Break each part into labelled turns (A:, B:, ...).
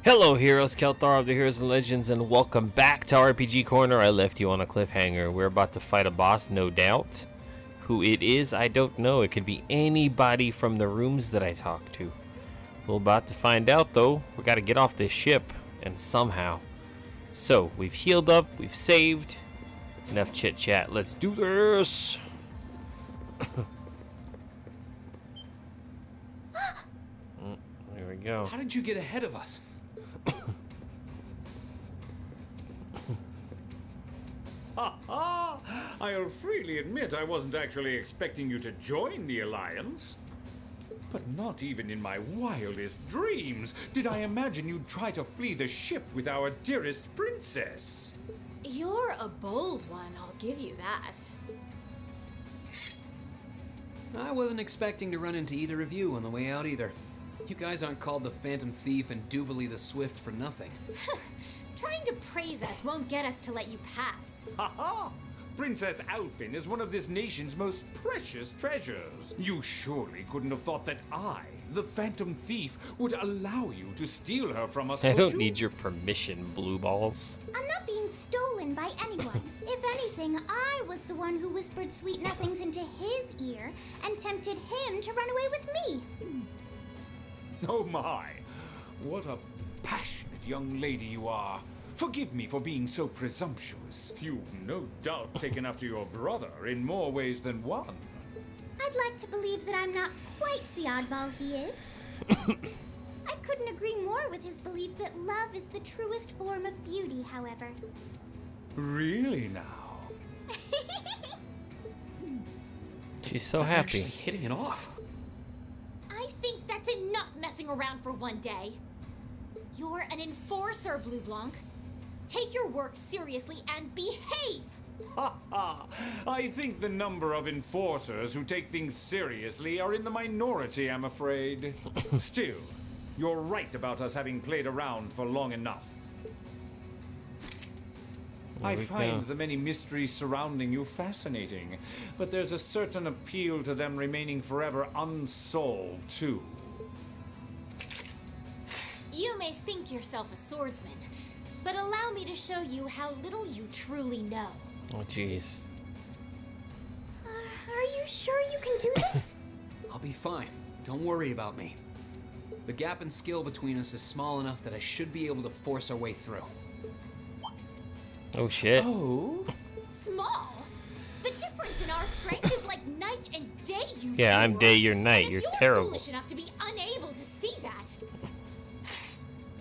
A: Hello heroes, Kelthar of the Heroes and Legends, and welcome back to RPG Corner. I left you on a cliffhanger. We're about to fight a boss, no doubt. Who it is, I don't know. It could be anybody from the rooms that I talk to. We're about to find out though. We gotta get off this ship, and somehow. So, we've healed up, we've saved. Enough chit chat, let's do this! There we go.
B: How did you get ahead of us?
C: Ha ha! I'll freely admit I wasn't actually expecting you to join the Alliance. But not even in my wildest dreams did I imagine you'd try to flee the ship with our dearest princess.
D: You're a bold one, I'll give you that.
B: I wasn't expecting to run into either of you on the way out either. You guys aren't called the Phantom Thief and Duvalie the Swift for nothing.
D: Trying to praise us won't get us to let you pass.
C: Ha ha! Princess Alfin is one of this nation's most precious treasures. You surely couldn't have thought that I, the Phantom Thief, would allow you to steal her from us,
A: I
C: would
A: don't
C: you?
A: need your permission, blue balls.
E: I'm not being stolen by anyone. If anything, I was the one who whispered sweet nothings into his ear and tempted him to run away with me.
C: Oh my! What a passionate young lady you are. Forgive me for being so presumptuous. You've no doubt taken after your brother in more ways than one.
E: I'd like to believe that I'm not quite the oddball he is. I couldn't agree more with his belief that love is the truest form of beauty, however.
C: Really now?
A: She's so
B: They're
A: happy.
B: actually hitting it off.
D: I think that's enough messing around for one day. You're an enforcer, Blue Blanc. Take your work seriously and behave!
C: Ha ha! I think the number of enforcers who take things seriously are in the minority, I'm afraid. Still, you're right about us having played around for long enough. I find the many mysteries surrounding you fascinating, but there's a certain appeal to them remaining forever unsolved, too.
D: You may think yourself a swordsman, but allow me to show you how little you truly know.
A: Oh, jeez.
E: Are you sure you can do this?
B: I'll be fine. Don't worry about me. The gap in skill between us is small enough that I should be able to force our way through.
A: Oh, shit.
B: Oh?
D: Small? The difference in our strength is like night and day, you
A: Yeah, I'm
D: fool.
A: day, you're night.
D: And
A: You're
D: if
A: terrible.
D: foolish enough to be unable to see that,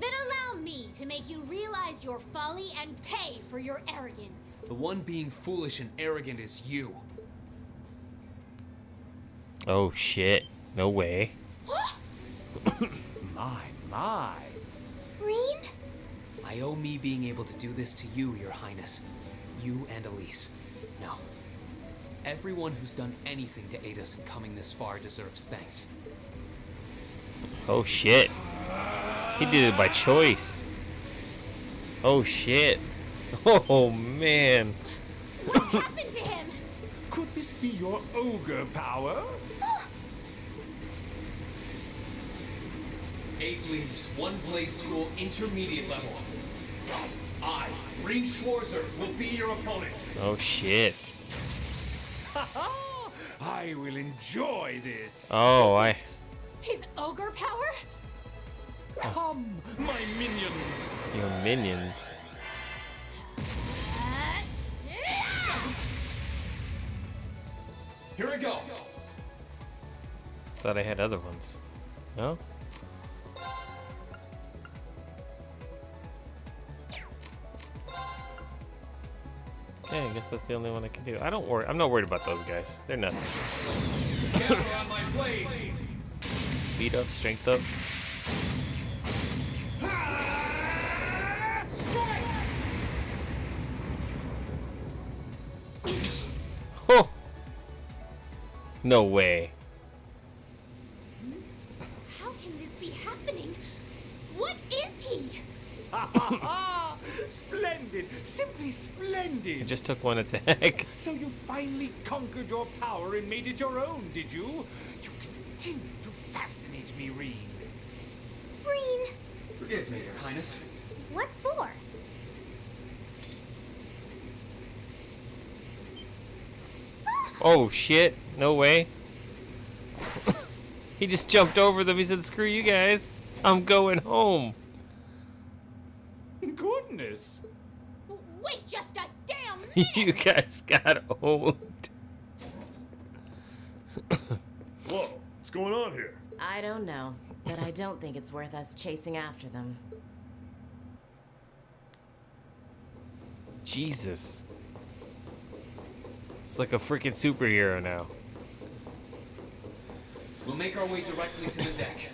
D: then allow me to make you realize your folly and pay for your arrogance.
B: The one being foolish and arrogant is you.
A: Oh, shit. No way.
C: My.
E: Green?
B: I owe me being able to do this to you, Your Highness. You and Elise. No. Everyone who's done anything to aid us in coming this far deserves thanks.
A: Oh, shit. He did it by choice. Oh, shit. Oh, man.
D: What's happened to him?
C: Could this be your ogre power?
B: 8 leaves, 1 blade school, intermediate level. I, Green Schwarzer, will be your opponent.
A: Oh, shit.
C: Ha ha! I will enjoy this.
A: Oh,
D: His ogre power?
C: Come, my minions.
A: Your minions.
B: Here I go.
A: Thought I had other ones. No? Okay, I guess that's the only one I can do. I'm not worried about those guys. They're nothing.
B: Camera on my blade.
A: Speed up, strength up. Oh! No way.
D: How can this be happening? What is he?
C: Ha ha ha! Splendid, simply
A: I
C: splendid.
A: just took one attack.
C: So you finally conquered your power and made it your own, did you? You continue to fascinate me, Reed.
E: Green,
B: Forgive me, Your Highness.
E: What for?
A: Oh shit, no way. He just jumped over them. He said, screw you guys. I'm going home.
C: Goodness.
D: Wait just a damn minute!
A: You guys got owned.
F: Whoa, what's going on here?
G: I don't know, but I don't think it's worth us chasing after them.
A: Jesus. It's like a freaking superhero now.
B: We'll make our way directly to the deck.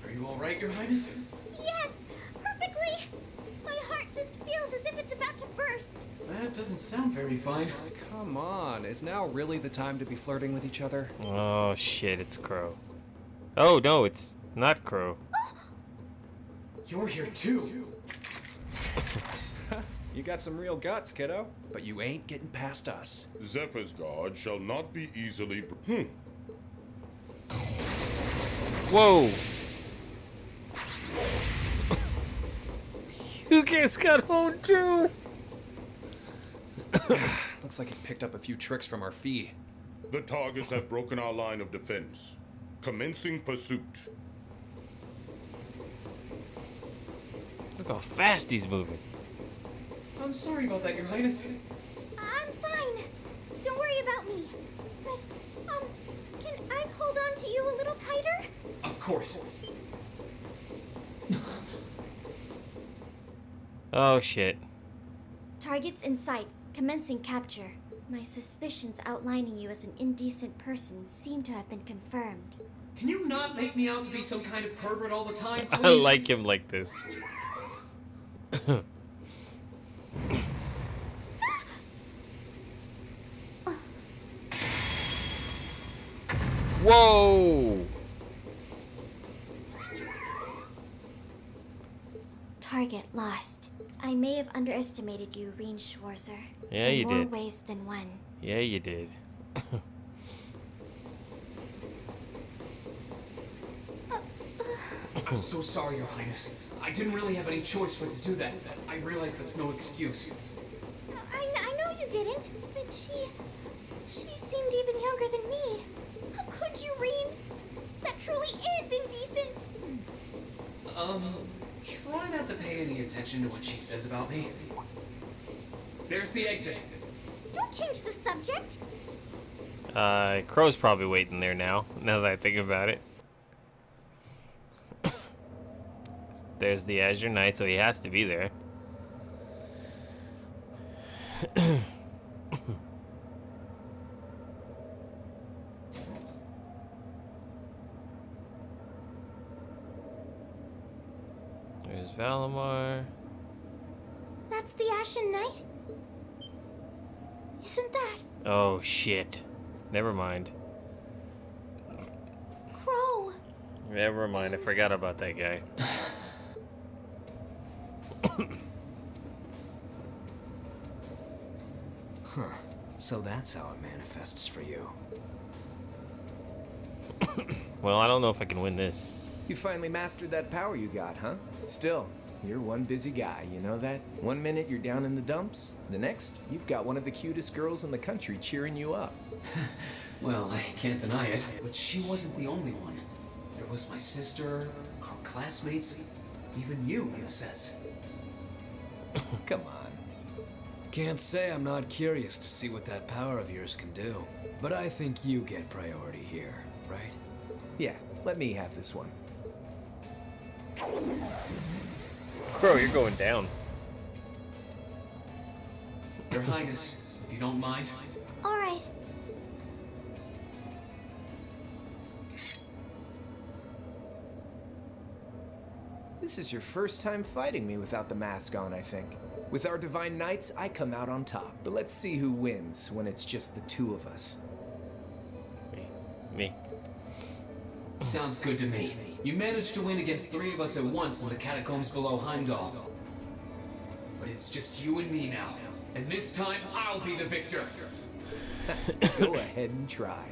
B: Are you all right, Your Highness?
E: Yes, perfectly. My heart just feels as if it's about to burst.
B: That doesn't sound very fine.
H: Come on, is now really the time to be flirting with each other?
A: Oh shit, it's Crow. Oh no, it's not Crow.
B: You're here too.
H: You got some real guts, kiddo. But you ain't getting past us.
F: Zephyr's guard shall not be easily...
A: Whoa. You guys got owned too.
H: Looks like it picked up a few tricks from our fee.
F: The targets have broken our line of defense. Commencing pursuit.
A: Look how fast he's moving.
B: I'm sorry about that, Your Highness.
E: I'm fine. Don't worry about me. But, can I hold on to you a little tighter?
B: Of course.
A: Oh shit.
E: Targets in sight. Commencing capture. My suspicions outlining you as an indecent person seem to have been confirmed.
B: Can you not make me out to be some kind of pervert all the time, please?
A: I like him like this. Whoa!
E: Target lost. I may have underestimated you, Reen Schwarzer.
A: Yeah, you
E: in more
A: did.
E: ways than one.
A: Yeah, you did.
B: I'm so sorry, Your Highness. I didn't really have any choice but to do that. I realize that's no excuse.
E: I know you didn't, but she seemed even younger than me. How could you, Reen? That truly is indecent.
B: Try not to pay any attention to what she says about me. There's the exit.
E: Don't change the subject.
A: Crow's probably waiting there now that I think about it. There's the Azure Knight, so he has to be there. There's Valimar.
E: That's the Ashen Knight? Isn't that
A: Oh shit. Never mind.
E: Crow?
A: Never mind, I forgot about that guy.
H: Huh. So that's how it manifests for you.
A: Well, I don't know if I can win this.
I: You finally mastered that power you got, huh? Still, you're one busy guy, you know that? One minute you're down in the dumps, the next, you've got one of the cutest girls in the country cheering you up.
B: Well, I can't deny it, but she wasn't the only one. There was my sister, our classmates, even you in a sense.
I: Come on.
J: Can't say I'm not curious to see what that power of yours can do. But I think you get priority here, right?
I: Yeah, let me have this one.
A: Bro, you're going down.
B: Your Highness, if you don't mind.
E: All right.
I: This is your first time fighting me without the mask on, I think. With our Divine Knights, I come out on top. But let's see who wins when it's just the two of us.
A: Me.
B: Sounds good to me. You managed to win against 3 of us at once in the catacombs below Heimdall. But it's just you and me now. And this time, I'll be the victor.
I: Go ahead and try.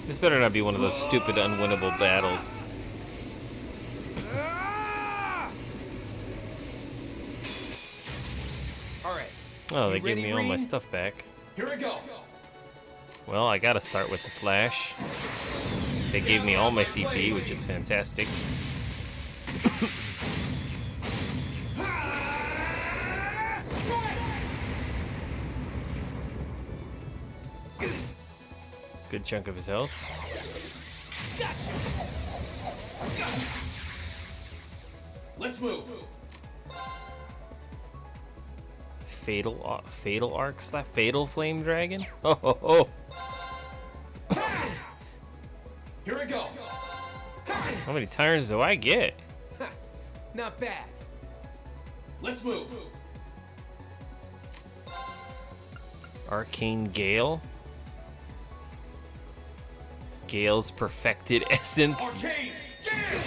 A: This better not be one of those stupid unwinnable battles.
H: Alright.
A: Oh, they
H: You
A: gave
H: ready,
A: me all my
H: Rean?
A: stuff back.
B: Here we go.
A: Well, I gotta start with the slash. They gave me all my CP, which is fantastic. Good chunk of his health.
B: Let's move.
A: Fatal arc slap, fatal flame dragon. Oh, ho, ho.
B: Here we go.
A: How many turns do I get?
I: Not bad.
B: Let's move.
A: Arcane Gale. Gale's perfected essence.
B: Arcane, Gale!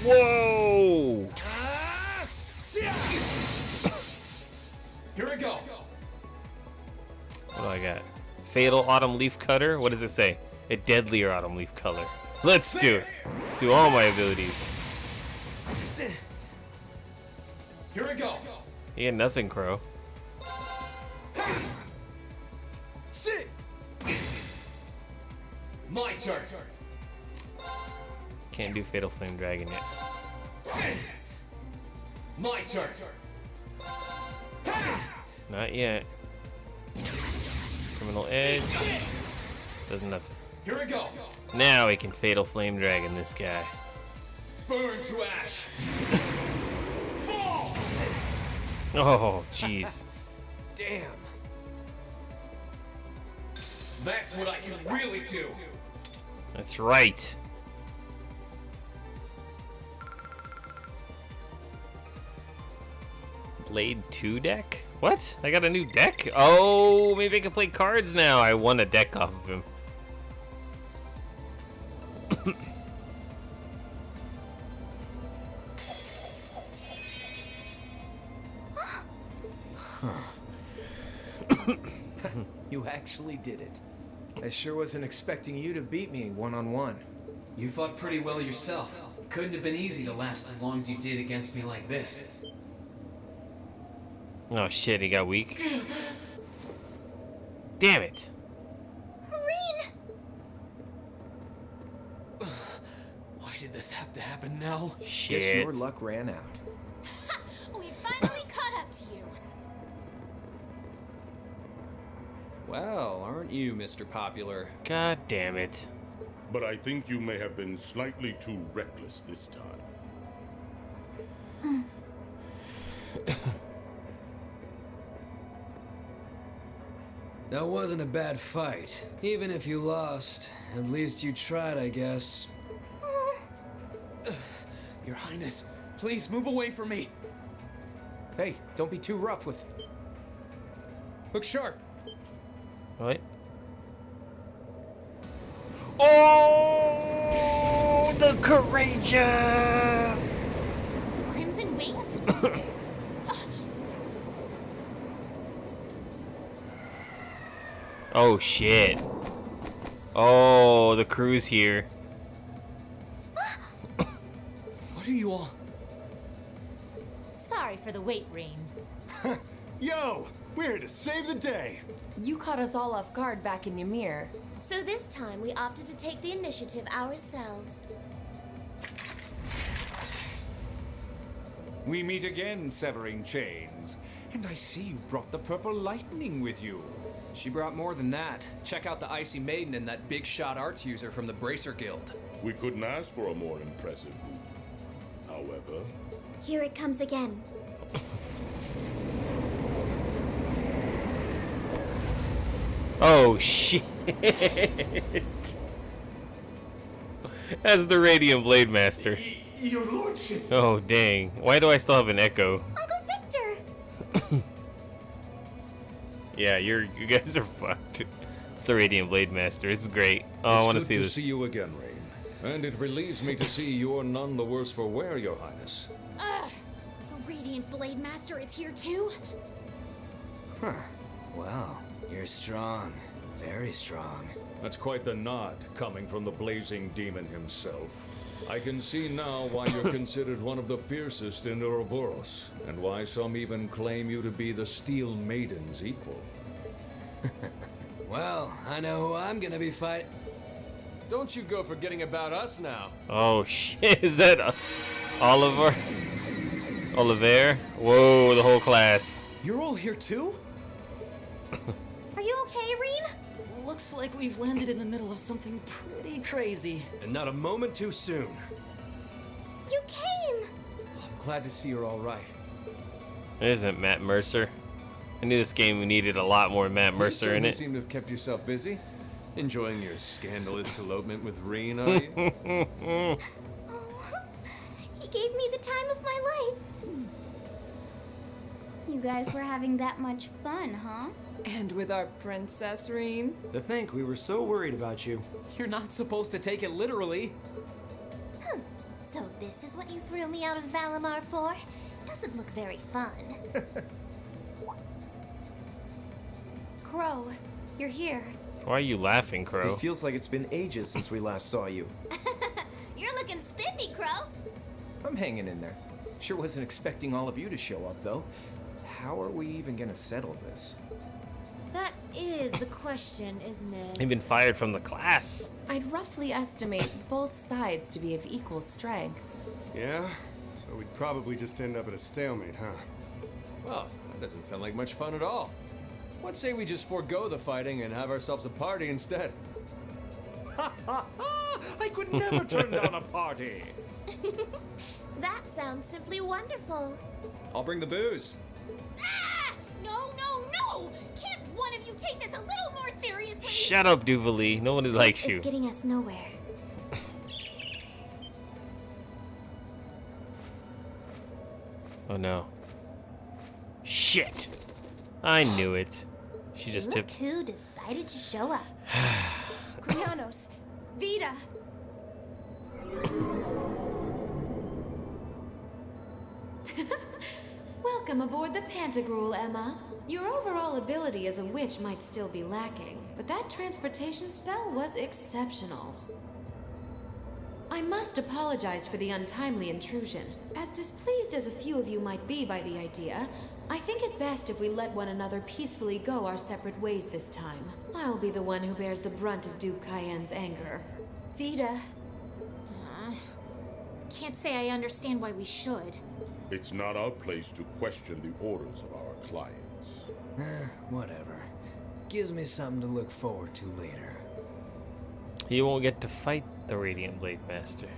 A: Whoa!
B: Here we go.
A: What do I got? Fatal Autumn Leaf Cutter. What does it say? A deadlier Autumn Leaf Color. Let's do it. Let's do all my abilities.
B: Here we go.
A: Yeah, nothing, Crow.
B: My turn.
A: Can't do Fatal Flame Dragon yet.
B: My turn.
A: Not yet. Criminal Edge. Does nothing.
B: Here we go.
A: Now we can Fatal Flame Dragon this guy.
B: Burn to ash. Fall.
A: Oh, jeez.
I: Damn.
B: That's what I can really do.
A: That's right. Blade 2 deck? What? I got a new deck? Oh, maybe I can play cards now. I won a deck off of him.
I: You actually did it. I sure wasn't expecting you to beat me one-on-one.
B: You fought pretty well yourself. Couldn't have been easy to last as long as you did against me like this.
A: Oh shit, he got weak. Damn it.
E: Rean!
B: Why did this have to happen now?
I: Guess
A: Shit.
I: your luck ran out.
D: Ha! We finally caught up to you.
H: Well, aren't you, Mr. Popular?
A: God damn it.
F: But I think you may have been slightly too reckless this time.
J: That wasn't a bad fight. Even if you lost, at least you tried, I guess.
B: Your Highness, please move away from me.
I: Hey, don't be too rough with... Look sharp.
A: What? Oh, the courageous!
D: Crimson Wings?
A: Oh shit. Oh, the crew's here.
B: What are you all?
K: Sorry for the wait, Rean.
L: Yo, we're here to save the day.
G: You caught us all off guard back in Ymir.
E: So this time we opted to take the initiative ourselves.
C: We meet again, severing chains. And I see you brought the purple lightning with you.
H: She brought more than that. Check out the Icy Maiden and that big shot arts user from the Bracer Guild.
F: We couldn't ask for a more impressive move. However,
E: Here it comes again.
A: Oh shit. That's the Radiant Blade Master.
B: Your Lordship.
A: Oh dang. Why do I still have an echo?
E: Uncle Victor!
A: Yeah, you guys are fucked. It's the Radiant Blade Master. It's great. Oh, I want to see
C: It's good
A: this.
C: to see you again, Rain. And it relieves me to see you're none the worse for wear, Your Highness.
D: Ugh! The Radiant Blade Master is here too?
J: Huh. Well, you're strong. Very strong.
C: That's quite the nod coming from the blazing demon himself. I can see now why you're considered one of the fiercest in Ouroboros, and why some even claim you to be the Steel Maiden's equal.
J: Well, I know who I'm gonna be fighting.
H: Don't you go forgetting about us now.
A: Oh shit, is that Oliver? Oliver? Whoa, the whole class.
H: You're all here too?
D: Are you okay, Reen?
G: Looks like we've landed in the middle of something pretty crazy.
H: And not a moment too soon.
E: You came!
H: I'm glad to see you're all right.
A: Isn't Matt Mercer? I knew this game needed a lot more Matt Mercer in
H: You
A: it.
H: seem to have kept yourself busy. Enjoying your scandalous elopement with Reen, are you?
E: Oh, he gave me the time of my life. You guys were having that much fun, huh?
K: And with our princess, Reen?
L: To think we were so worried about you.
H: You're not supposed to take it literally.
E: So this is what you threw me out of Valimar for? Doesn't look very fun.
K: Crow, you're here.
A: Why are you laughing, Crow?
L: It feels like it's been ages since we last saw you.
E: You're looking spiffy, Crow.
I: I'm hanging in there. Sure wasn't expecting all of you to show up, though. How are we even gonna settle this?
G: That is the question, isn't it?
A: You've been fired from the class.
G: I'd roughly estimate both sides to be of equal strength.
L: Yeah? So we'd probably just end up at a stalemate, huh?
H: Well, that doesn't sound like much fun at all. What say we just forego the fighting and have ourselves a party instead?
C: Ha ha ha! I could never turn down a party!
D: That sounds simply wonderful.
H: I'll bring the booze.
D: Ah! No, no, no! Can't one of you take this a little more seriously?
A: Shut up, Duvalie. Nobody likes
E: This
A: you.
E: is getting us nowhere.
A: Oh no. Shit. I knew it. She just
E: Look
A: tipped.
E: who decided to show up.
K: Krianos, Vita. Welcome aboard the Pantagruel, Emma. Your overall ability as a witch might still be lacking, but that transportation spell was exceptional. I must apologize for the untimely intrusion. As displeased as a few of you might be by the idea, I think it best if we let one another peacefully go our separate ways this time. I'll be the one who bears the brunt of Duke Cayenne's anger. Vita.
D: Can't say I understand why we should.
F: It's not our place to question the orders of our clients.
J: Whatever. Gives me something to look forward to later.
A: You won't get to fight the Radiant Blade Master.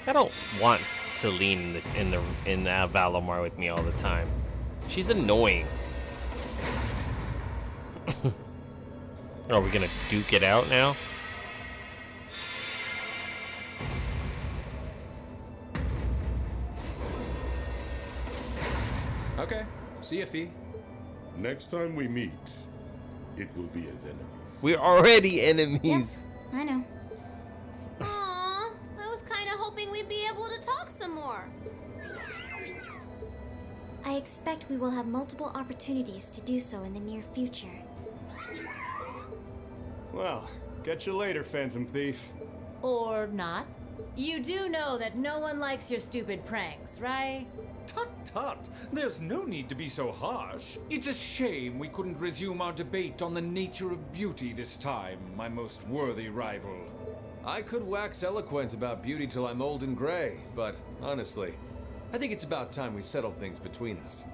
A: I don't want Celine in the Valimar with me all the time. She's annoying. Are we gonna duke it out now?
H: Okay. See ya, Fee.
F: Next time we meet, it will be as enemies.
A: We're already enemies.
E: I know.
D: Aww, I was kind of hoping we'd be able to talk some more.
E: I expect we will have multiple opportunities to do so in the near future.
L: Well, catch you later, Phantom Thief.
K: Or not. You do know that no one likes your stupid pranks, right?
C: Tut tut! There's no need to be so harsh. It's a shame we couldn't resume our debate on the nature of beauty this time, my most worthy rival.
H: I could wax eloquent about beauty till I'm old and gray, but honestly, I think it's about time we settled things between us.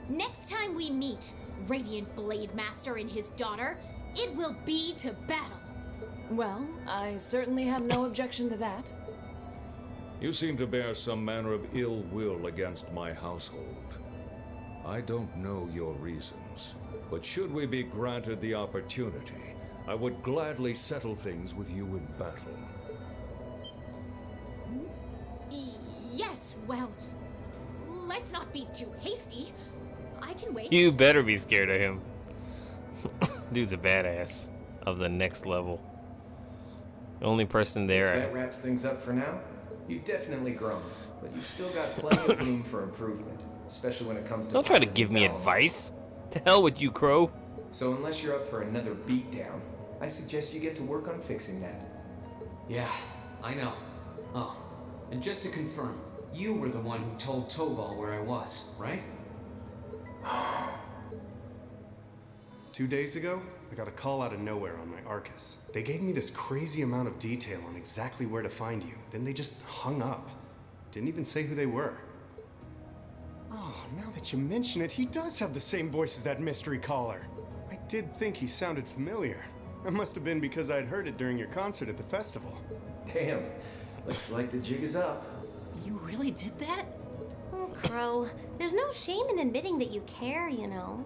D: Next time we meet Radiant Blade Master and his daughter, it will be to battle.
K: Well, I certainly have no objection to that.
C: You seem to bear some manner of ill will against my household. I don't know your reasons, but should we be granted the opportunity, I would gladly settle things with you in battle.
D: Yes, well, let's not be too hasty. I can wait.
A: You better be scared of him. Dude's a badass of the next level. The only person there.
I: That wraps things up for now. You've definitely grown, but you've still got plenty of room for improvement, especially when it comes to...
A: Don't try to give me advice. To hell with you, Crow.
I: So unless you're up for another beatdown, I suggest you get to work on fixing that.
B: Yeah, I know. Oh, and just to confirm, you were the one who told Toval where I was, right?
L: 2 days ago, I got a call out of nowhere on my Arcus. They gave me this crazy amount of detail on exactly where to find you. Then they just hung up. Didn't even say who they were. Oh, now that you mention it, he does have the same voice as that mystery caller. I did think he sounded familiar. That must have been because I'd heard it during your concert at the festival.
I: Damn, looks like the jig is up.
M: You really did that?
E: Oh, Crow, there's no shame in admitting that you care, you know.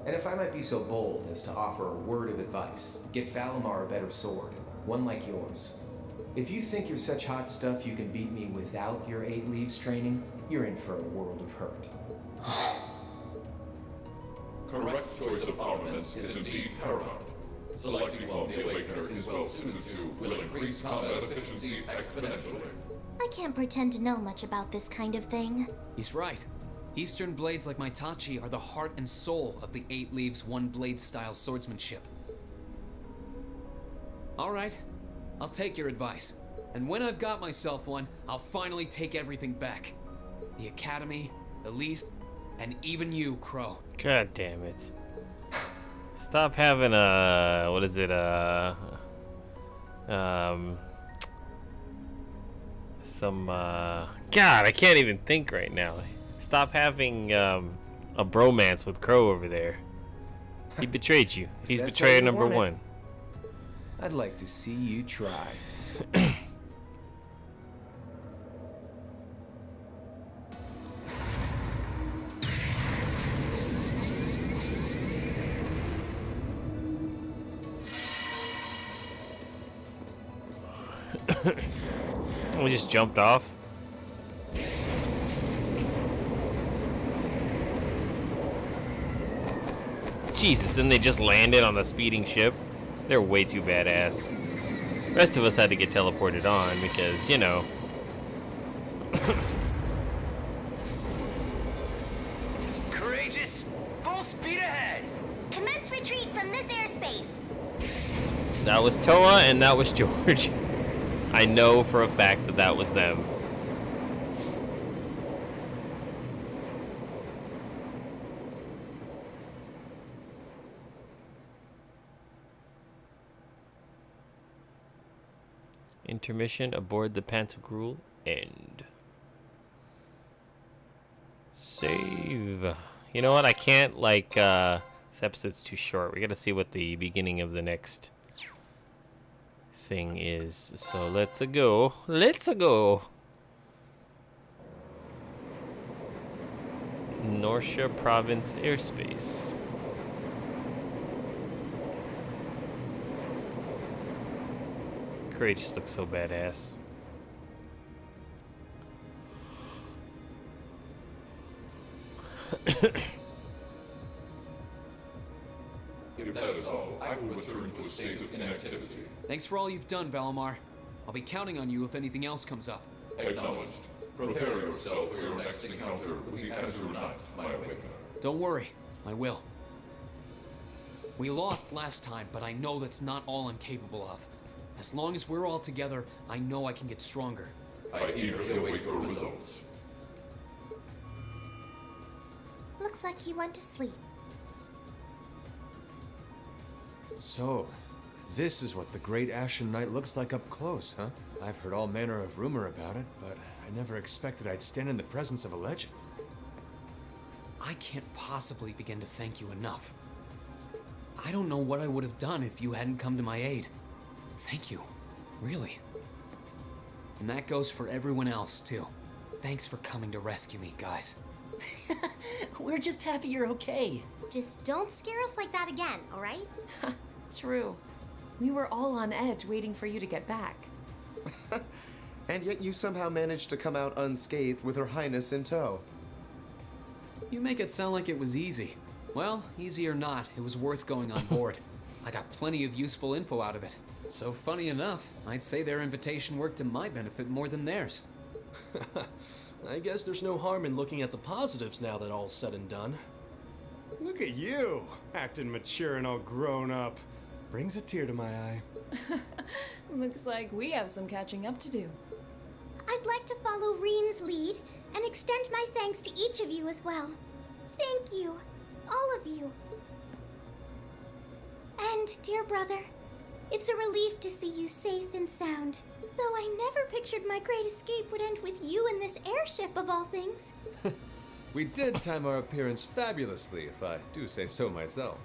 I: And if I might be so bold as to offer a word of advice, get Valimar a better sword, one like yours. If you think you're such hot stuff you can beat me without your 8 leaves training, you're in for a world of hurt.
N: Correct choice of armaments is indeed paramount. Selecting one the Awakener is well suited to will increase combat efficiency exponentially.
E: I can't pretend to know much about this kind of thing.
B: He's right. Eastern blades like my Tachi are the heart and soul of the 8 leaves, 1 blade style swordsmanship. Alright, I'll take your advice. And when I've got myself one, I'll finally take everything back. The Academy, the Least, and even you, Crow.
A: God damn it. Stop having a... what is it? God, I can't even think right now. Stop having a bromance with Crow over there. He betrayed you. He's betrayer number 1.
I: I'd like to see you try.
A: We just jumped off. Jesus, and they just landed on a speeding ship. They're way too badass. The rest of us had to get teleported on because, you know.
O: Courageous, full speed ahead.
E: Commence retreat from this airspace.
A: That was Toa and that was George. I know for a fact that that was them. Intermission aboard the Pantagruel. End. Save. You know what? I can't, like, this episode's too short. We gotta see what the beginning of the next thing is. So let's go. Let's go. Norcia Province airspace. Courageous looks so badass.
N: If that is all, I will return to a state of inactivity.
B: Thanks for all you've done, Valimar. I'll be counting on you if anything else comes up.
N: Acknowledged. Prepare yourself for your next encounter with the Azure Knight, my Awakener.
B: Don't worry, I will. We lost last time, but I know that's not all I'm capable of. As long as we're all together, I know I can get stronger.
N: I eagerly await your results.
E: Looks like he went to sleep.
H: So, this is what the Great Ashen Knight looks like up close, huh? I've heard all manner of rumor about it, but I never expected I'd stand in the presence of a legend.
B: I can't possibly begin to thank you enough. I don't know what I would have done if you hadn't come to my aid. Thank you. Really. And that goes for everyone else, too. Thanks for coming to rescue me, guys.
M: We're just happy you're okay.
E: Just don't scare us like that again, alright?
G: True. We were all on edge waiting for you to get back.
P: And yet you somehow managed to come out unscathed with Her Highness in tow.
B: You make it sound like it was easy. Well, easy or not, it was worth going on board. I got plenty of useful info out of it. So funny enough, I'd say their invitation worked to my benefit more than theirs.
Q: I guess there's no harm in looking at the positives now that all's said and done.
L: Look at you, acting mature and all grown up. Brings a tear to my eye.
G: Looks like we have some catching up to do.
E: I'd like to follow Reen's lead and extend my thanks to each of you as well. Thank you, all of you. And, dear brother, it's a relief to see you safe and sound. Though I never pictured my great escape would end with you in this airship of all things.
H: We did time our appearance fabulously, if I do say so myself.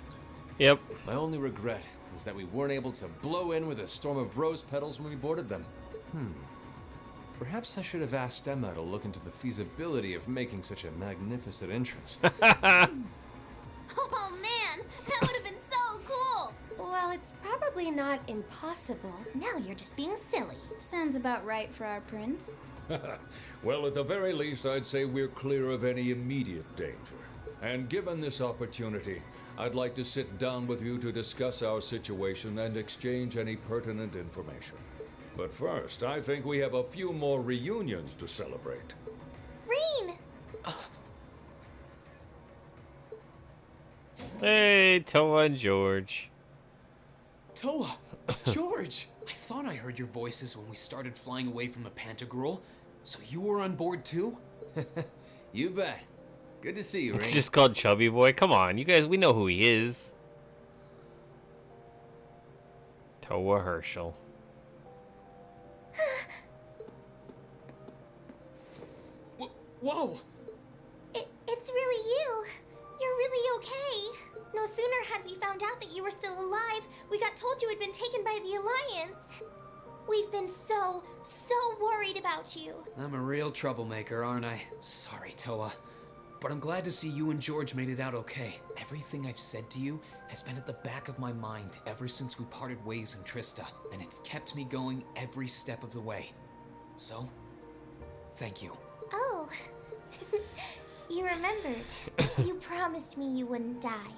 A: Yep.
H: My only regret is that we weren't able to blow in with a storm of rose petals when we boarded them. Perhaps I should have asked Emma to look into the feasibility of making such a magnificent entrance.
E: Oh man, that would have been so cool!
R: Well, it's probably not impossible.
E: Now you're just being silly.
R: Sounds about right for our prince.
N: Well, at the very least, I'd say we're clear of any immediate danger. And given this opportunity, I'd like to sit down with you to discuss our situation and exchange any pertinent information. But first, I think we have a few more reunions to celebrate.
E: Reen!
A: Hey, Toa and George.
B: Toa! George! I thought I heard your voices when we started flying away from the Pantagruel. So you were on board too?
H: You bet. Good to see you,
A: It's
H: Rain.
A: just called Chubby Boy. Come on, you guys, we know who he is. Toa Herschel.
B: Whoa!
E: It's really you. You're really okay. No sooner had we found out that you were still alive, we got told you had been taken by the Alliance. We've been so worried about you.
B: I'm a real troublemaker, aren't I? Sorry, Toa. But I'm glad to see you and George made it out okay. Everything I've said to you has been at the back of my mind ever since we parted ways in Trista, and it's kept me going every step of the way. So, thank you.
E: Oh. You remembered. You promised me you wouldn't die.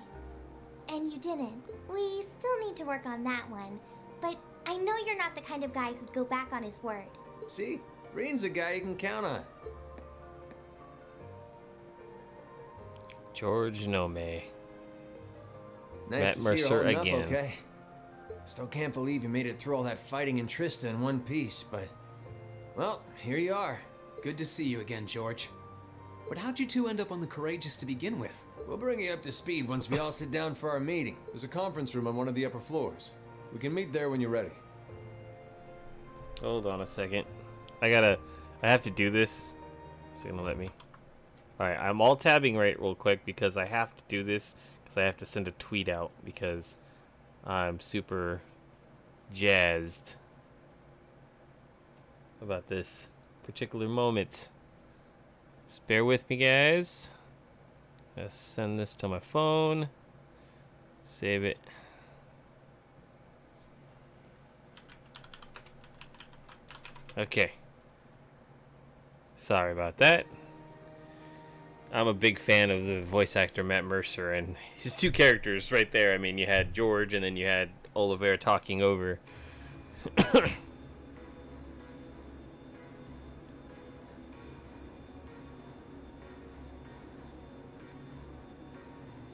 E: And you didn't. We still need to work on that one. But I know you're not the kind of guy who'd go back on his word.
H: See? Reen's a guy you can count on.
A: George Nome.
H: Nice
A: Matt
H: to
A: Mercer
H: see you holding
A: again.
H: up okay. Still can't believe you made it through all that fighting in Trista in one piece, but... well, here you are.
B: Good to see you again, George. But how'd you two end up on the Courageous to begin with?
H: We'll bring you up to speed once we all sit down for our meeting. There's a conference room on one of the upper floors. We can meet there when you're ready.
A: Hold on a second. I have to do this. It's gonna let me. Alright, I'm alt-tabbing right real quick because I have to do this because I have to send a tweet out because I'm super jazzed about this particular moment. Just bear with me, guys. Let's send this to my phone. Save it. Okay. Sorry about that. I'm a big fan of the voice actor Matt Mercer and his two characters right there. I mean, you had George and then you had Oliver talking over.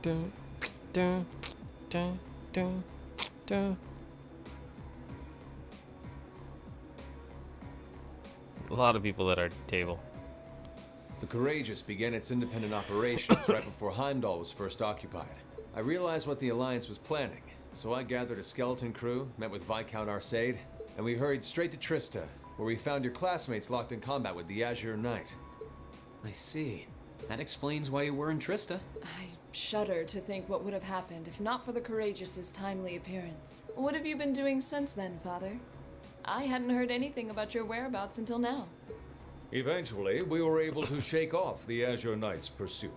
A: Dun, dun, dun, dun, dun. A lot of people at our table.
H: The Courageous began its independent operations right before Heimdall was first occupied. I realized what the Alliance was planning, so I gathered a skeleton crew, met with Viscount Arcade, and we hurried straight to Trista, where we found your classmates locked in combat with the Azure Knight.
B: I see. That explains why you were in Trista.
G: I shudder to think what would have happened if not for the Courageous's timely appearance. What have you been doing since then, Father? I hadn't heard anything about your whereabouts until now.
N: Eventually, we were able to shake off the Azure Knight's pursuit,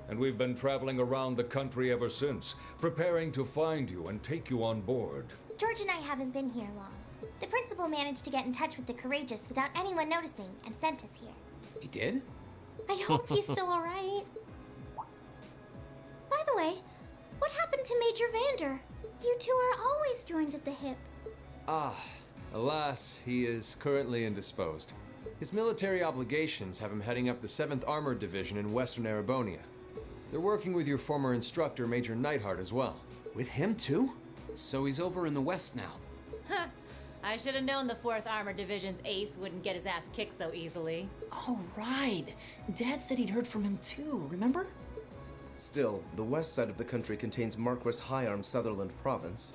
N: and we've been traveling around the country ever since, preparing to find you and take you on board.
E: George and I haven't been here long. The principal managed to get in touch with the Courageous without anyone noticing and sent us here.
B: He did?
E: I hope he's still alright. By the way, what happened to Major Vander? You two are always joined at the hip.
H: Ah, alas, he is currently indisposed. His military obligations have him heading up the 7th Armored Division in Western Erebonia. They're working with your former instructor, Major Neidhart, as well.
J: With him too?
B: So he's over in the west now.
S: Huh. I should have known the 4th Armored Division's ace wouldn't get his ass kicked so easily.
M: Oh, right. Dad said he'd heard from him too, remember?
P: Still, the west side of the country contains Marquis Higharm Sutherland Province,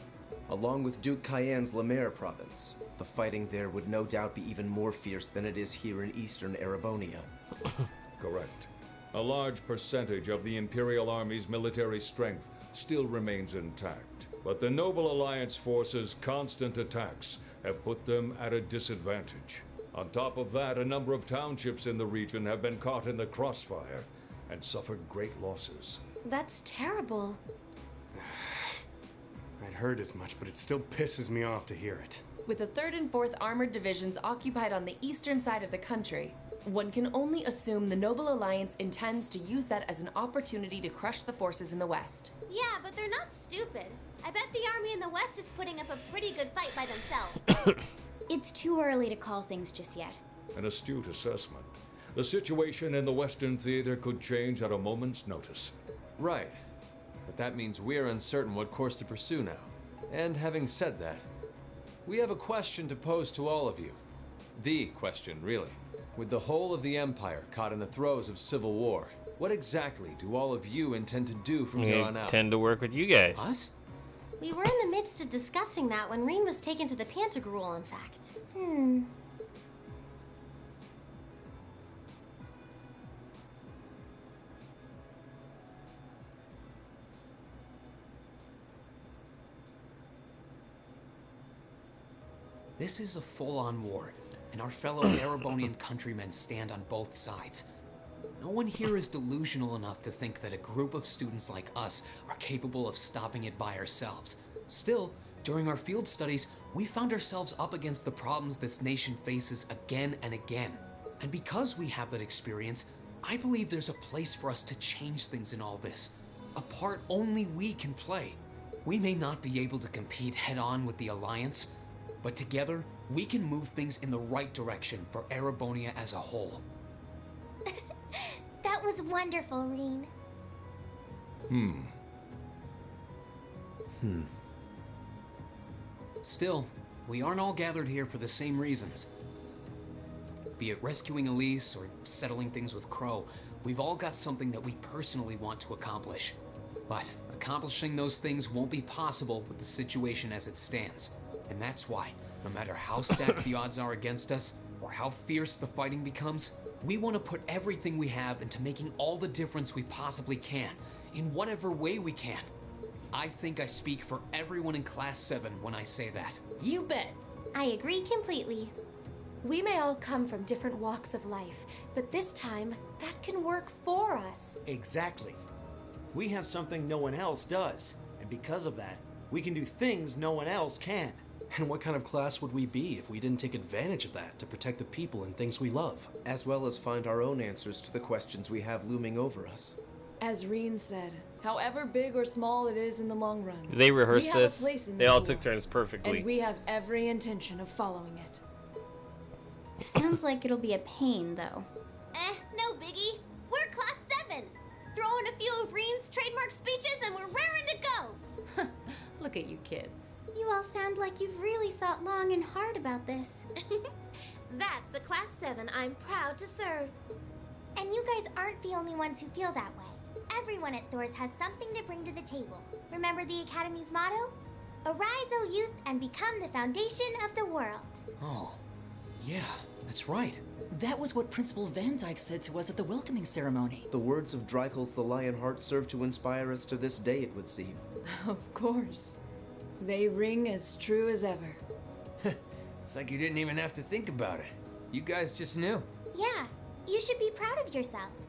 P: along with Duke Cayenne's Lemaire Province. The fighting there would no doubt be even more fierce than it is here in eastern Erebonia.
N: Correct. A large percentage of the Imperial Army's military strength still remains intact, but the Noble Alliance forces' constant attacks have put them at a disadvantage. On top of that, a number of townships in the region have been caught in the crossfire and suffered great losses.
K: That's terrible.
L: I'd heard as much, but it still pisses me off to hear it.
T: With the 3rd and 4th Armored Divisions occupied on the eastern side of the country, one can only assume the Noble Alliance intends to use that as an opportunity to crush the forces in the west.
E: Yeah, but they're not stupid. I bet the army in the west is putting up a pretty good fight by themselves.
R: It's too early to call things just yet.
N: An astute assessment. The situation in the Western Theater could change at a moment's notice.
H: Right. But that means we're uncertain what course to pursue now. And having said that, we have a question to pose to all of you. The question, really. With the whole of the Empire caught in the throes of civil war, what exactly do all of you intend to do from here on out?
A: Tend to work with you guys.
R: Us? We were in the midst of discussing that when Reen was taken to the Pantagruel, in fact.
B: This is a full-on war, and our fellow Erebonian countrymen stand on both sides. No one here is delusional enough to think that a group of students like us are capable of stopping it by ourselves. Still, during our field studies, we found ourselves up against the problems this nation faces again and again. And because we have that experience, I believe there's a place for us to change things in all this. A part only we can play. We may not be able to compete head-on with the Alliance, but together, we can move things in the right direction for Erebonia as a whole.
E: That was wonderful, Reen.
B: Still, we aren't all gathered here for the same reasons. Be it rescuing Elise or settling things with Crow, we've all got something that we personally want to accomplish. But accomplishing those things won't be possible with the situation as it stands. And that's why, no matter how stacked the odds are against us, or how fierce the fighting becomes, we want to put everything we have into making all the difference we possibly can, in whatever way we can. I think I speak for everyone in Class 7 when I say that.
R: You bet. I agree completely.
K: We may all come from different walks of life, but this time, that can work for us.
J: Exactly. We have something no one else does, and because of that, we can do things no one else can.
Q: And what kind of class would we be if we didn't take advantage of that to protect the people and things we love?
P: As well as find our own answers to the questions we have looming over us.
G: As Reen said, however big or small it is in the long run,
A: They rehearsed
G: we have
A: this.
G: a place in
A: They
G: this
A: all
G: world,
A: took turns perfectly.
G: and we have every intention of following it.
R: Sounds like it'll be a pain, though.
E: No biggie. We're Class 7. Throw in a few of Reen's trademark speeches and we're raring to go.
S: Look at you kids.
R: You all sound like you've really thought long and hard about this.
E: That's the Class 7 I'm proud to serve. And you guys aren't the only ones who feel that way. Everyone at Thor's has something to bring to the table. Remember the Academy's motto? Arise, O youth, and become the foundation of the world.
B: Oh, yeah, that's right.
M: That was what Principal Van Dyke said to us at the welcoming ceremony.
P: The words of Dreikel's the Lionheart serve to inspire us to this day, it would seem.
G: Of course. They ring as true as ever.
H: It's like you didn't even have to think about it. You guys just knew.
E: Yeah, you should be proud of yourselves.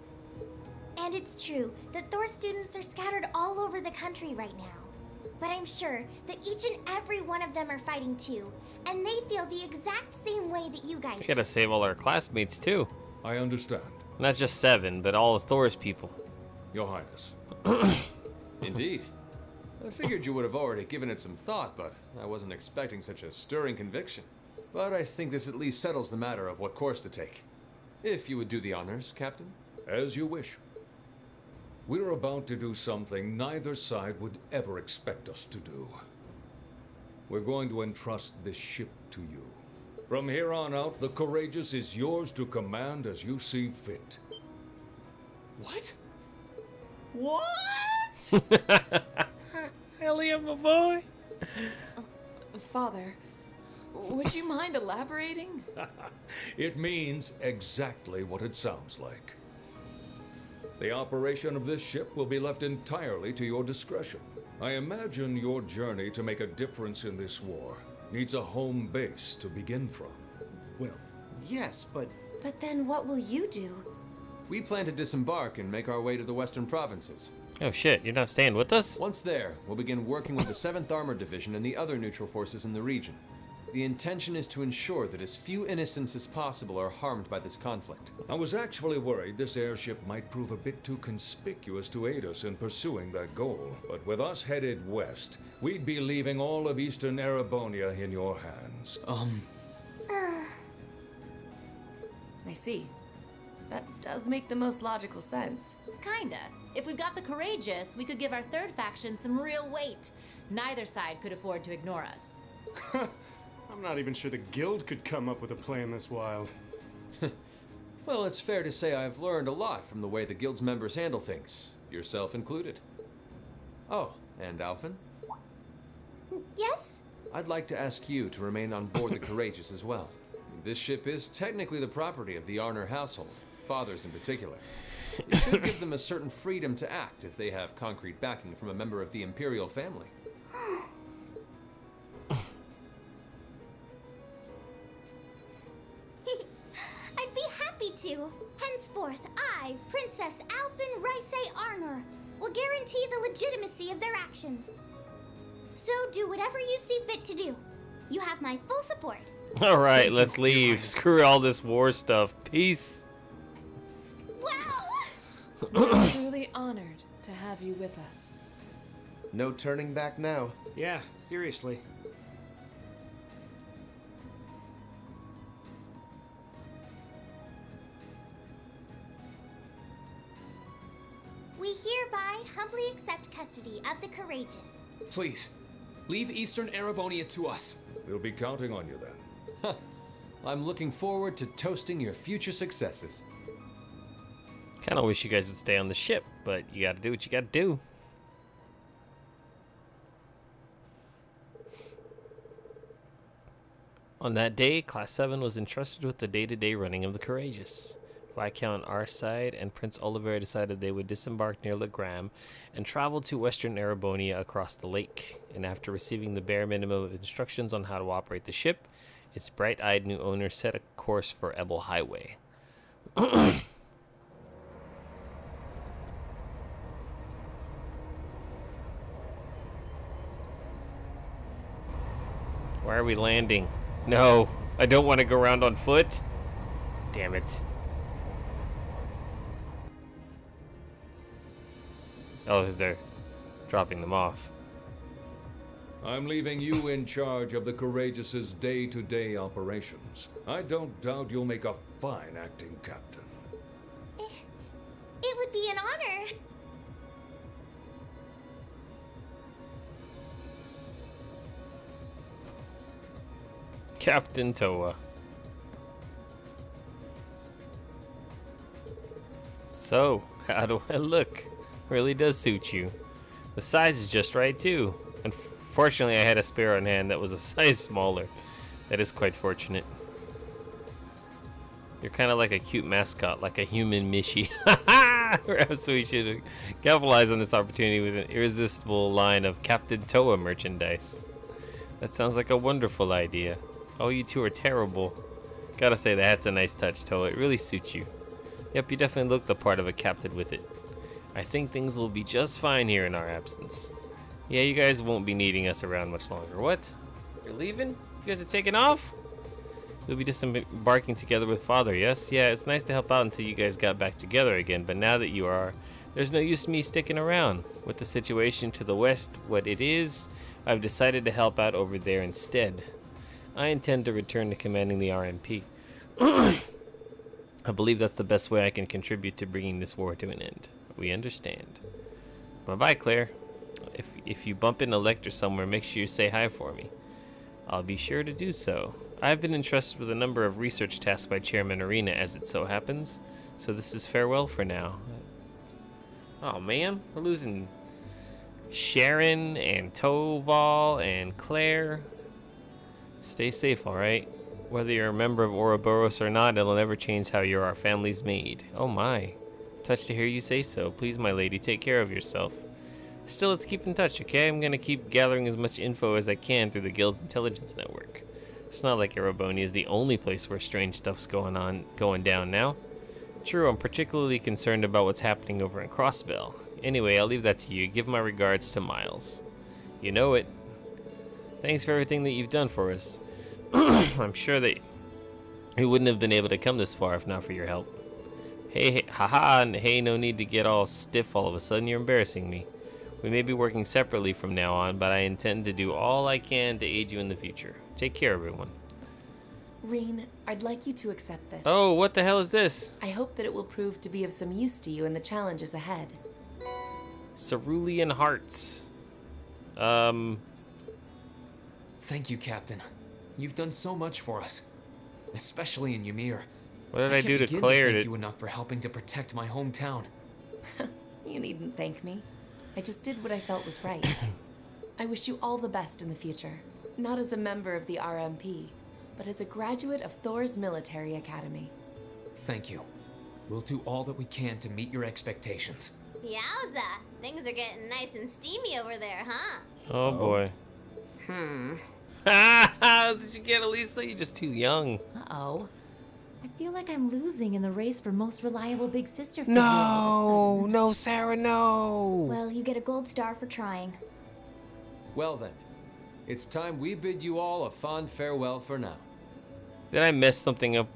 E: And it's true that Thor students are scattered all over the country right now. But I'm sure that each and every one of them are fighting too, and they feel the exact same way that you guys
A: We gotta save all our classmates too.
N: I understand.
A: Not just 7, but all of Thor's people.
N: Your Highness.
H: Indeed. I figured you would have already given it some thought, but I wasn't expecting such a stirring conviction. But I think this at least settles the matter of what course to take. If you would do the honors, Captain.
N: As you wish. We're about to do something neither side would ever expect us to do. We're going to entrust this ship to you. From here on out, the Courageous is yours to command as you see fit.
Q: What? What?
A: Elliot, my boy.
G: Father, would you mind elaborating?
N: It means exactly what it sounds like. The operation of this ship will be left entirely to your discretion. I imagine your journey to make a difference in this war needs a home base to begin from.
P: Well, yes, but...
K: But then what will you do?
H: We plan to disembark and make our way to the western provinces.
A: Oh shit, you're not staying with us?
H: Once there, we'll begin working with the 7th Armored Division and the other neutral forces in the region. The intention is to ensure that as few innocents as possible are harmed by this conflict.
N: I was actually worried this airship might prove a bit too conspicuous to aid us in pursuing that goal. But with us headed west, we'd be leaving all of eastern Erebonia in your hands.
T: I see. That does make the most logical sense.
S: Kinda. If we've got the Courageous, we could give our third faction some real weight. Neither side could afford to ignore us.
L: I'm not even sure the guild could come up with a plan this wild.
H: Well, it's fair to say I've learned a lot from the way the guild's members handle things, yourself included. Oh, and Alphen?
E: Yes?
H: I'd like to ask you to remain on board the Courageous as well. This ship is technically the property of the Arner household, fathers in particular. It should give them a certain freedom to act if they have concrete backing from a member of the Imperial family.
E: I'd be happy to. Henceforth, I, Princess Alphen Rice Arner, will guarantee the legitimacy of their actions. So do whatever you see fit to do. You have my full support.
A: All right, let's leave. Screw all this war stuff. Peace.
E: Wow!
G: We're truly honored to have you with us.
P: No turning back now.
Q: Yeah, seriously.
E: We hereby humbly accept custody of the Courageous.
B: Please, leave Eastern Erebonia to us.
N: We'll be counting on you then.
H: Huh. I'm looking forward to toasting your future successes.
A: Kind of wish you guys would stay on the ship, but you gotta do what you gotta do. On that day, Class 7 was entrusted with the day-to-day running of the Courageous. Viscount Arside and Prince Oliver decided they would disembark near Legram and travel to western Erebonia across the lake. And after receiving the bare minimum of instructions on how to operate the ship, its bright-eyed new owner set a course for Ebel Highway. Why are we landing? No, I don't want to go around on foot. Damn it. Oh, they're dropping them off.
N: I'm leaving you in charge of the Courageous's day-to-day operations. I don't doubt you'll make a fine acting captain.
E: It would be an honor.
A: Captain Toa. So, how do I look? Really does suit you. The size is just right too. Unfortunately, I had a spare on hand that was a size smaller. That is quite fortunate. You're kind of like a cute mascot, like a human Mishi. Perhaps we should capitalize on this opportunity with an irresistible line of Captain Toa merchandise. That sounds like a wonderful idea. Oh, you two are terrible. Gotta say, the hat's a nice touch, Toa. It really suits you. Yep, you definitely look the part of a captain with it. I think things will be just fine here in our absence. Yeah, you guys won't be needing us around much longer. What? You're leaving? You guys are taking off? We'll be disembarking together with Father, yes? Yeah, it's nice to help out until you guys got back together again, but now that you are There's no use me sticking around. With the situation to the west what it is, I've decided to help out over there instead. I intend to return to commanding the RMP. I believe that's the best way I can contribute to bringing this war to an end. We understand. Bye-bye, Claire. If you bump into Lecter somewhere, make sure you say hi for me. I'll be sure to do so. I've been entrusted with a number of research tasks by Chairman Arena, as it so happens, so this is farewell for now. Oh man, we're losing Sharon and Toval and Claire. Stay safe, alright? Whether you're a member of Ouroboros or not, it'll never change how you're our family's maid. Oh my. Touched to hear you say so. Please, my lady, take care of yourself. Still, let's keep in touch, okay? I'm gonna keep gathering as much info as I can through the Guild's intelligence network. It's not like Ereboni is the only place where strange stuff's going down now. True, I'm particularly concerned about what's happening over in Crossbell. Anyway, I'll leave that to you. Give my regards to Miles. You know it. Thanks for everything that you've done for us. I'm sure that we wouldn't have been able to come this far if not for your help. Hey, haha, hey, no need to get all stiff all of a sudden. You're embarrassing me. We may be working separately from now on, but I intend to do all I can to aid you in the future. Take care, everyone.
T: Reen, I'd like you to accept this.
A: Oh, what the hell is this?
T: I hope that it will prove to be of some use to you in the challenges ahead.
A: Cerulean Hearts.
B: Thank you, Captain. You've done so much for us, especially in Ymir.
A: What did I do to
B: Claire?
A: Claire?
B: Thank you enough for helping to protect my hometown.
T: You needn't thank me. I just did what I felt was right. I wish you all the best in the future. Not as a member of the RMP, but as a graduate of Thor's military academy.
B: Thank you. We'll do all that we can to meet your expectations.
E: Yowza! Things are getting nice and steamy over there, huh?
A: Oh boy. Did you get Elisa? You're just too young.
S: Uh-oh. I feel like I'm losing in the race for most reliable big sister figure.
A: No, Sarah, no.
E: Well, you get a gold star for trying.
H: Well then, it's time we bid you all a fond farewell for now.
A: Did I mess something up?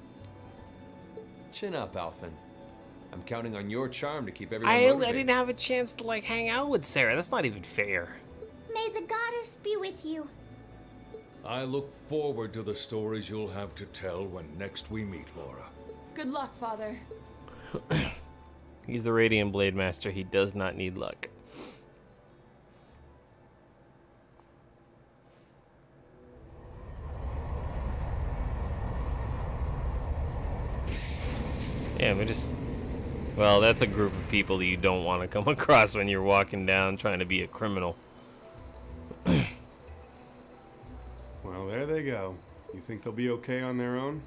H: Chin up, Alphen. I'm counting on your charm to keep everyone
A: I
H: motivated.
A: didn't have a chance to hang out with Sarah. That's not even fair.
E: May the goddess be with you.
N: I look forward to the stories you'll have to tell when next we meet, Laura.
G: Good luck, Father.
A: He's the Radiant Blade Master. He does not need luck. Yeah, well, that's a group of people that you don't want to come across when you're walking down trying to be a criminal.
L: Well, there they go. You think they'll be okay on their own?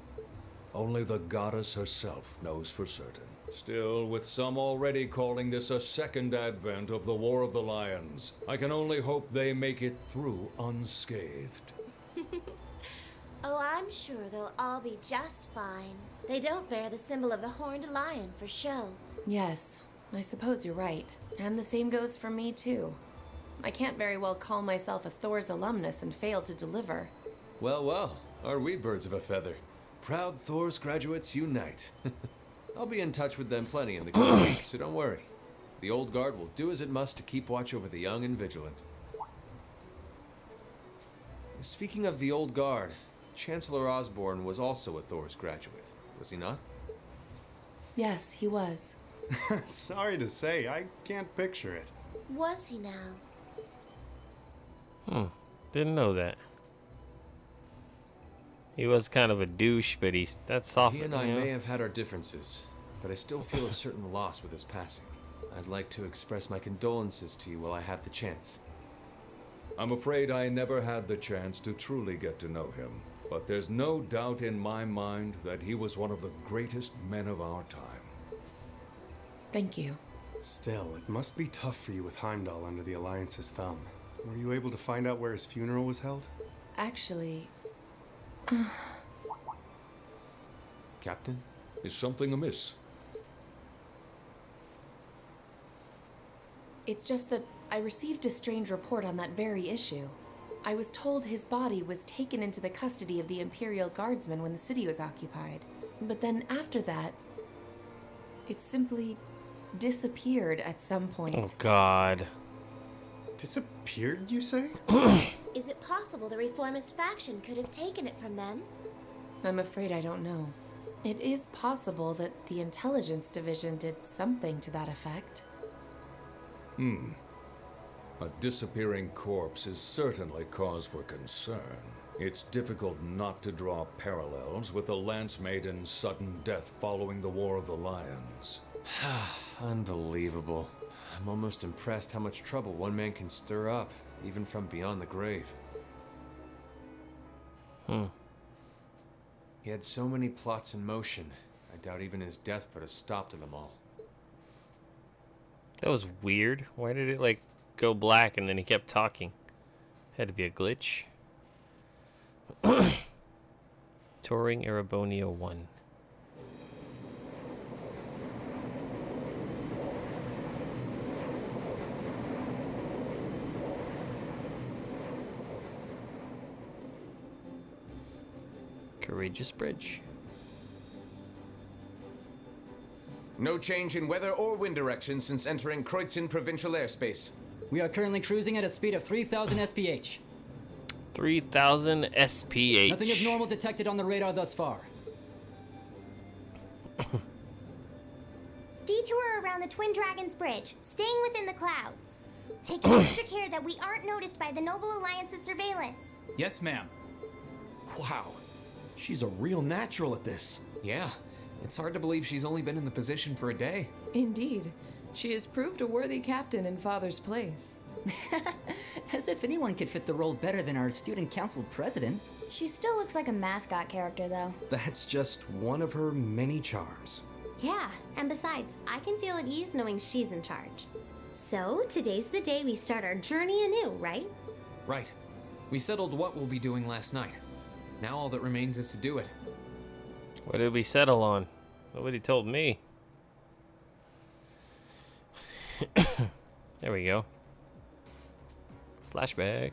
N: Only the goddess herself knows for certain. Still, with some already calling this a second advent of the War of the Lions, I can only hope they make it through unscathed.
E: Oh, I'm sure they'll all be just fine. They don't bear the symbol of the horned lion for show.
T: Yes, I suppose you're right. And the same goes for me, too. I can't very well call myself a Thor's alumnus and fail to deliver.
H: Well, well, are we birds of a feather? Proud Thor's graduates unite. I'll be in touch with them plenty in the coming weeks, so don't worry. The old guard will do as it must to keep watch over the young and vigilant. Speaking of the old guard, Chancellor Osborne was also a Thor's graduate, was he not?
T: Yes, he was.
L: Sorry to say, I can't picture it.
E: Was he now?
A: Didn't know that. He was kind of a douche, but that's soft.
H: He and I may have had our differences, but I still feel a certain loss with his passing. I'd like to express my condolences to you while I have the chance.
N: I'm afraid I never had the chance to truly get to know him, but there's no doubt in my mind that he was one of the greatest men of our time.
T: Thank you.
L: Still, it must be tough for you with Heimdall under the Alliance's thumb. Were you able to find out where his funeral was held?
T: Actually...
H: Captain?
N: Is something amiss?
T: It's just that I received a strange report on that very issue. I was told his body was taken into the custody of the Imperial Guardsmen when the city was occupied. But then after that, it simply disappeared at some point.
A: Oh, God.
L: Disappeared, you say?
R: Is it possible the reformist faction could have taken it from them?
T: I'm afraid I don't know. It is possible that the intelligence division did something to that effect.
N: A disappearing corpse is certainly cause for concern. It's difficult not to draw parallels with the Lance Maiden's sudden death following the War of the Lions.
H: Unbelievable. I'm almost impressed how much trouble one man can stir up, even from beyond the grave. He had so many plots in motion. I doubt even his death put a stop to them all.
A: That was weird. Why did it, like, go black and then he kept talking? Had to be a glitch. Touring Erebonia 1. Courageous Bridge.
I: No change in weather or wind direction since entering Kreutzen provincial airspace.
U: We are currently cruising at a speed of 3,000 SPH.
A: 3,000 SPH.
U: Nothing abnormal detected on the radar thus far.
E: Detour around the Twin Dragons Bridge, staying within the clouds. Taking extra care that we aren't noticed by the Noble Alliance's surveillance.
V: Yes, ma'am.
I: Wow.
V: She's a real natural at this.
I: Yeah, it's hard to believe she's only been in the position for a day.
G: Indeed. She has proved a worthy captain in Father's place.
M: As if anyone could fit the role better than our student council president.
E: She still looks like a mascot character, though.
L: That's just one of her many charms.
R: Yeah, and besides, I can feel at ease knowing she's in charge. So, today's the day we start our journey anew, right?
I: Right. We settled what we'll be doing last night. Now all that remains is to do it.
A: What did we settle on? Nobody told me. There we go. Flashback.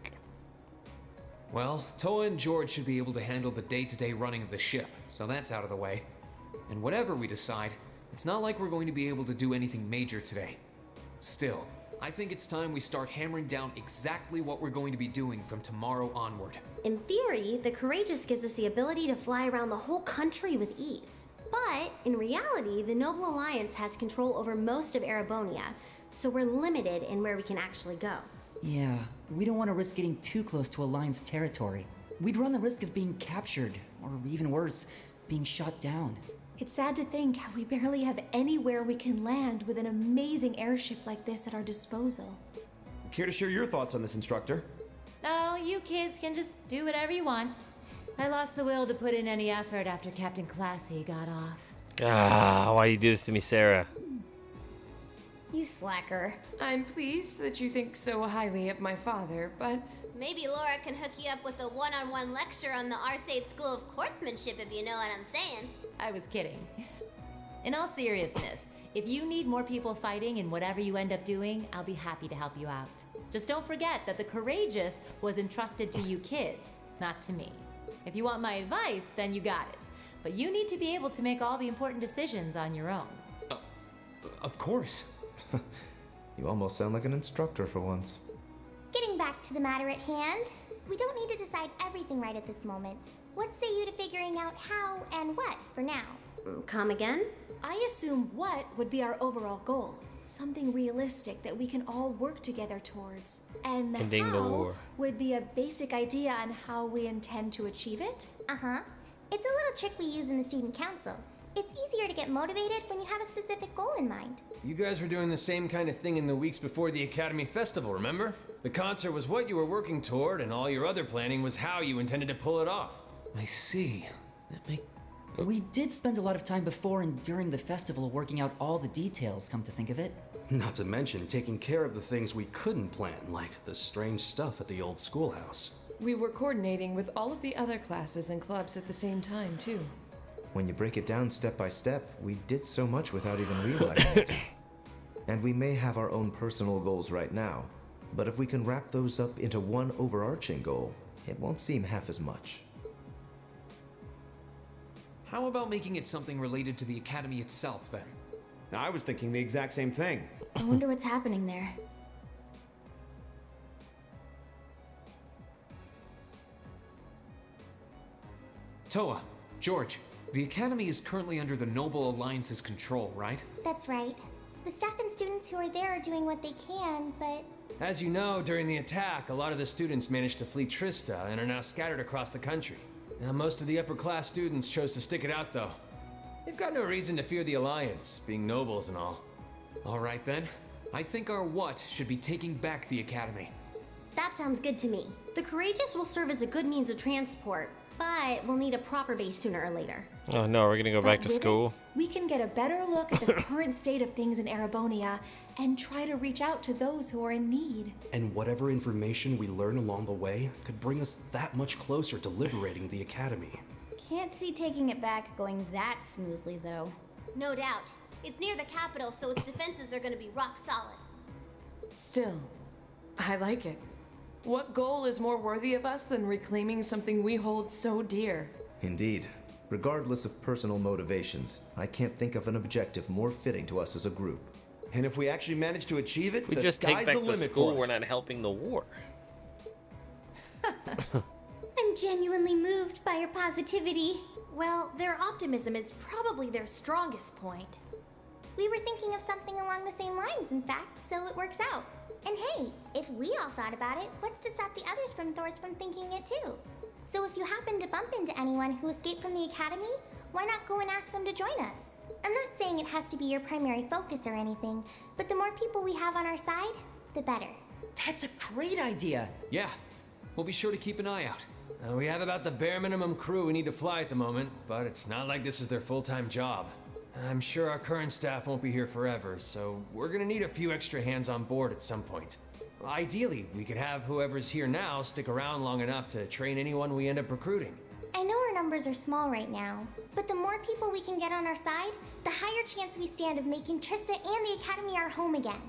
I: Well, Toa and George should be able to handle the day-to-day running of the ship, so that's out of the way. And whatever we decide, it's not like we're going to be able to do anything major today. Still, I think it's time we start hammering down exactly what we're going to be doing from tomorrow onward.
R: In theory, the Courageous gives us the ability to fly around the whole country with ease. But, in reality, the Noble Alliance has control over most of Erebonia, so we're limited in where we can actually go.
M: Yeah, we don't want to risk getting too close to Alliance territory. We'd run the risk of being captured, or even worse, being shot down.
K: It's sad to think how we barely have anywhere we can land with an amazing airship like this at our disposal.
V: Care to share your thoughts on this, instructor?
S: Oh, you kids can just do whatever you want. I lost the will to put in any effort after Captain Classy got off.
A: Ah, why you do this to me, Sarah?
R: You slacker.
G: I'm pleased that you think so highly of my father, but...
E: Maybe Laura can hook you up with a one-on-one lecture on the Arcade School of Courtsmanship, if you know what I'm saying.
S: I was kidding. In all seriousness, if you need more people fighting in whatever you end up doing, I'll be happy to help you out. Just don't forget that the Courageous was entrusted to you kids, not to me. If you want my advice, then you got it. But you need to be able to make all the important decisions on your own.
I: Of course.
P: You almost sound like an instructor for once.
E: Getting back to the matter at hand, we don't need to decide everything right at this moment. What say you to figuring out how and what for now?
R: Come again?
K: I assume what would be our overall goal. Something realistic that we can all work together towards. And the
A: Ending the war.
K: would be a basic idea on how we intend to achieve it.
E: Uh-huh. It's a little trick we use in the student council. It's easier to get motivated when you have a specific goal in mind.
H: You guys were doing the same kind of thing in the weeks before the Academy Festival, remember? The concert was what you were working toward, and all your other planning was how you intended to pull it off.
I: I see.
M: We did spend a lot of time before and during the festival working out all the details, come to think of it.
L: Not to mention taking care of the things we couldn't plan, like the strange stuff at the old schoolhouse.
G: We were coordinating with all of the other classes and clubs at the same time, too.
P: When you break it down step by step, we did so much without even realizing it. And we may have our own personal goals right now, but if we can wrap those up into one overarching goal, it won't seem half as much.
I: How about making it something related to the Academy itself, then?
V: I was thinking the exact same thing.
R: I wonder what's happening there.
B: Toa, George, the Academy is currently under the Noble Alliance's control, right?
E: That's right. The staff and students who are there are doing what they can, but...
I: As you know, during the attack, a lot of the students managed to flee Trista and are now scattered across the country. Now, most of the upper-class students chose to stick it out, though. They've got no reason to fear the Alliance, being nobles and all.
B: All right, then. I think our what should be taking back the Academy.
R: That sounds good to me. The Courageous will serve as a good means of transport, but we'll need a proper base sooner or later.
A: Oh no, we're gonna go back to school.
C: We can get a better look at the current state of things in Erebonia and try to reach out to those who are in need.
L: And whatever information we learn along the way could bring us that much closer to liberating the Academy.
R: Can't see taking it back going that smoothly, though.
D: No doubt. It's near the capital, so its defenses are gonna be rock solid.
G: Still, I like it. What goal is more worthy of us than reclaiming something we hold so dear?
P: Indeed. Regardless of personal motivations, I can't think of an objective more fitting to us as a group.
V: And if we actually manage to achieve it,
A: If we
V: the
A: just take
V: sky's
A: back
V: the
A: the
V: limit
A: school,
V: for us.
A: we're not helping the war.
R: I'm genuinely moved by your positivity.
D: Well, their optimism is probably their strongest point.
E: We were thinking of something along the same lines, in fact, so it works out. And hey, if we all thought about it, what's to stop the others from thinking it too? So if you happen to bump into anyone who escaped from the Academy, why not go and ask them to join us? I'm not saying it has to be your primary focus or anything, but the more people we have on our side, the better.
M: That's a great idea.
B: Yeah, we'll be sure to keep an eye out.
I: We have about the bare minimum crew we need to fly at the moment, but it's not like this is their full-time job. I'm sure our current staff won't be here forever, so we're gonna need a few extra hands on board at some point. Ideally, we could have whoever's here now stick around long enough to train anyone we end up recruiting.
E: I know our numbers are small right now, but the more people we can get on our side, the higher chance we stand of making Trista and the Academy our home again.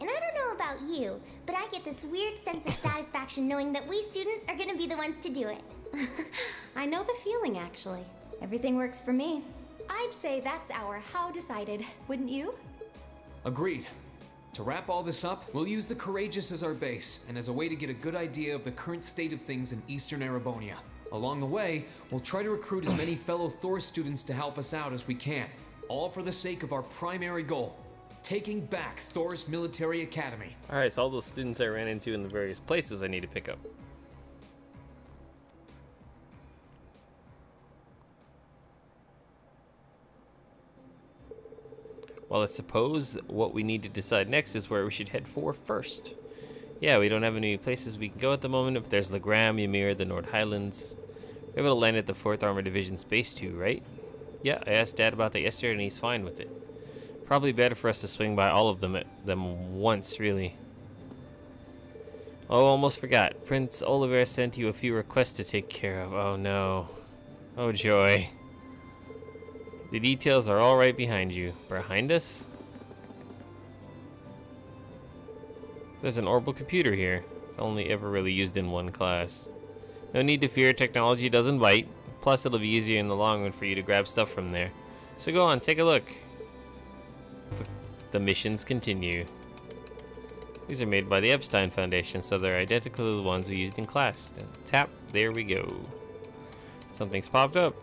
E: And I don't know about you, but I get this weird sense of satisfaction knowing that we students are gonna be the ones to do it.
R: I know the feeling, actually. Everything works for me.
C: I'd say that's our how decided, wouldn't you?
B: Agreed. To wrap all this up, we'll use the Courageous as our base, and as a way to get a good idea of the current state of things in Eastern Erebonia. Along the way, we'll try to recruit as many fellow Thor students to help us out as we can, all for the sake of our primary goal, taking back Thor's military academy.
A: Alright, so all those students I ran into in the various places I need to pick up. Well, I suppose what we need to decide next is where we should head for first. Yeah, we don't have any places we can go at the moment, but there's Legram, Ymir, the Nord Highlands. We're able to land at the 4th Armored Division Space 2, right? Yeah, I asked Dad about that yesterday and he's fine with it. Probably better for us to swing by all of them at them once, really. Oh, almost forgot. Prince Oliver sent you a few requests to take care of. Oh no. Oh joy. The details are all right behind you. Behind us? There's an orbital computer here. It's only ever really used in one class. No need to fear, technology doesn't bite. Plus, it'll be easier in the long run for you to grab stuff from there. So go on, take a look. The missions continue. These are made by the Epstein Foundation, so they're identical to the ones we used in class. Then tap, there we go. Something's popped up.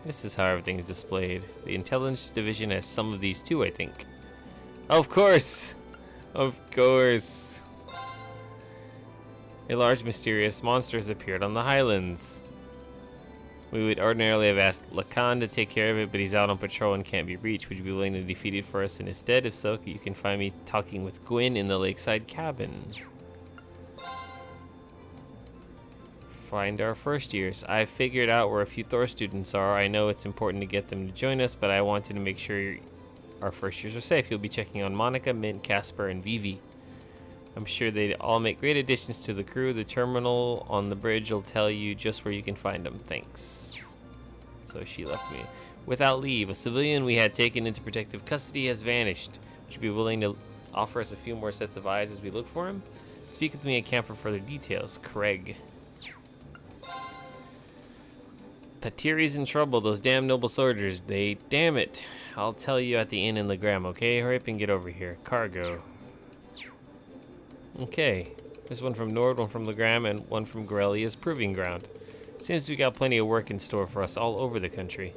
A: This is how everything's displayed. The Intelligence Division has some of these too, I think. Of course! Of course! A large mysterious monster has appeared on the Highlands. We would ordinarily have asked Lacan to take care of it, but he's out on patrol and can't be reached. Would you be willing to defeat it for us in his stead? If so, you can find me talking with Gwyn in the lakeside cabin. Find our first years. I figured out where a few Thor students are. I know it's important to get them to join us, but I wanted to make sure our first years are safe. You'll be checking on Monica, Mint, Casper, and Vivi. I'm sure they'd all make great additions to the crew. The terminal on the bridge will tell you just where you can find them. Thanks. So she left me. Without leave, a civilian we had taken into protective custody has vanished. Would you be willing to offer us a few more sets of eyes as we look for him? Speak with me at camp for further details. Craig. Patiri's in trouble. Those damn noble soldiers. They... Damn it. I'll tell you at the inn in Legram, okay? Hurry up and get over here. Cargo. Okay. There's one from Nord, one from Legram, and one from Gorelia's Proving Ground. Seems we got plenty of work in store for us all over the country.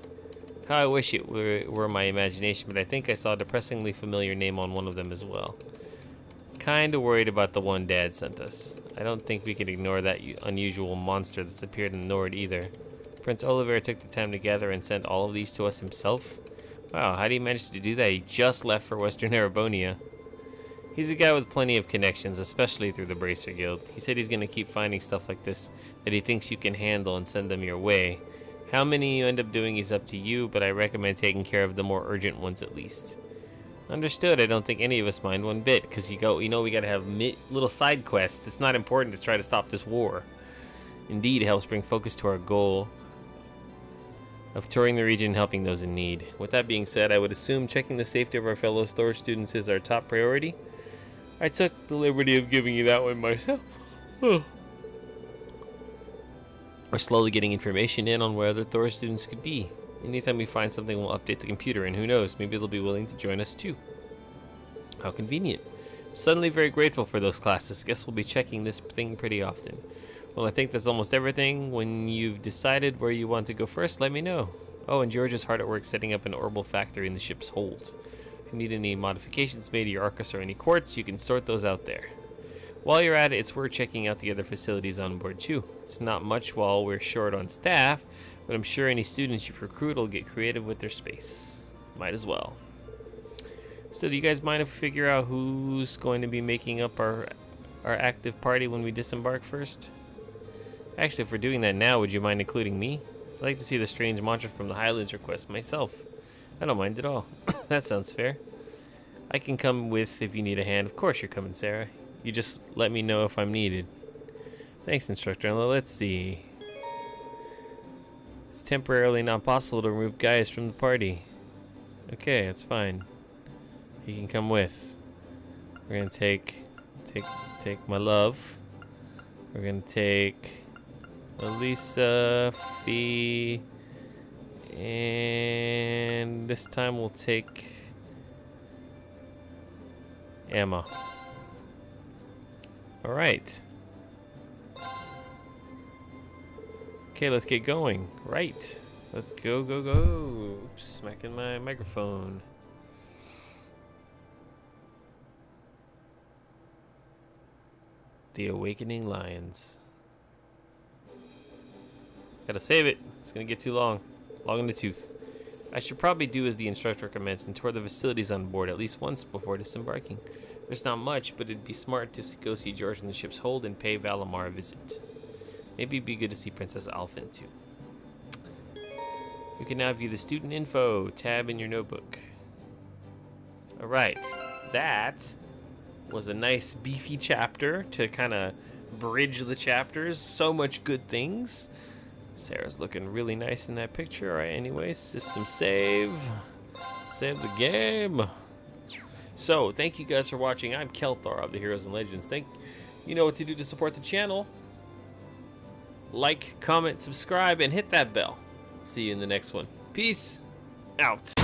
A: How I wish it were my imagination, but I think I saw a depressingly familiar name on one of them as well. Kinda worried about the one Dad sent us. I don't think we can ignore that unusual monster that's appeared in the Nord either. Prince Oliver took the time to gather and send all of these to us himself? Wow, how did he manage to do that? He just left for Western Erebonia. He's a guy with plenty of connections, especially through the Bracer Guild. He said he's going to keep finding stuff like this that he thinks you can handle and send them your way. How many you end up doing is up to you, but I recommend taking care of the more urgent ones at least. Understood. I don't think any of us mind one bit, because we got to have little side quests. It's not important to try to stop this war. Indeed, it helps bring focus to our goal of touring the region and helping those in need. With that being said, I would assume checking the safety of our fellow store students is our top priority. I took the liberty of giving you that one myself. We're slowly getting information in on where other Thor students could be. Anytime we find something, we'll update the computer, and who knows, maybe they'll be willing to join us too. How convenient. Suddenly very grateful for those classes. Guess we'll be checking this thing pretty often. Well, I think that's almost everything. When you've decided where you want to go first, let me know. Oh, and George is hard at work setting up an orbital factory in the ship's hold. If you need any modifications made to your Arcus or any quartz, you can sort those out there. While you're at it, it's worth checking out the other facilities on board too. It's not much while we're short on staff, but I'm sure any students you recruit will get creative with their space. Might as well. So do you guys mind if we figure out who's going to be making up our active party when we disembark first? Actually, if we're doing that now, would you mind including me? I'd like to see the strange mantra from the Highlands request myself. I don't mind at all. That sounds fair. I can come with if you need a hand. Of course you're coming, Sarah. You just let me know if I'm needed. Thanks, Instructor. Let's see. It's temporarily not possible to remove guys from the party. Okay, that's fine. He can come with. We're gonna take my love. We're gonna take Elisa, Fee, and this time we'll take Emma. All right. Okay, let's get going. Right. Let's go, go, go. Oops, smacking my microphone. The Awakening Lions. Gotta save it. It's gonna get too long. Long in the tooth. I should probably do as the instructor recommends and tour the facilities on board at least once before disembarking. There's not much, but it'd be smart to go see George in the ship's hold and pay Valimar a visit. Maybe it'd be good to see Princess Alphen too. You can now view the student info tab in your notebook. Alright, that was a nice beefy chapter to kind of bridge the chapters. So much good things. Sarah's looking really nice in that picture. Alright, anyways, system save. Save the game. So, thank you guys for watching. I'm Kelthar of the Heroes and Legends. You know what to do to support the channel. Like, comment, subscribe, and hit that bell. See you in the next one. Peace out.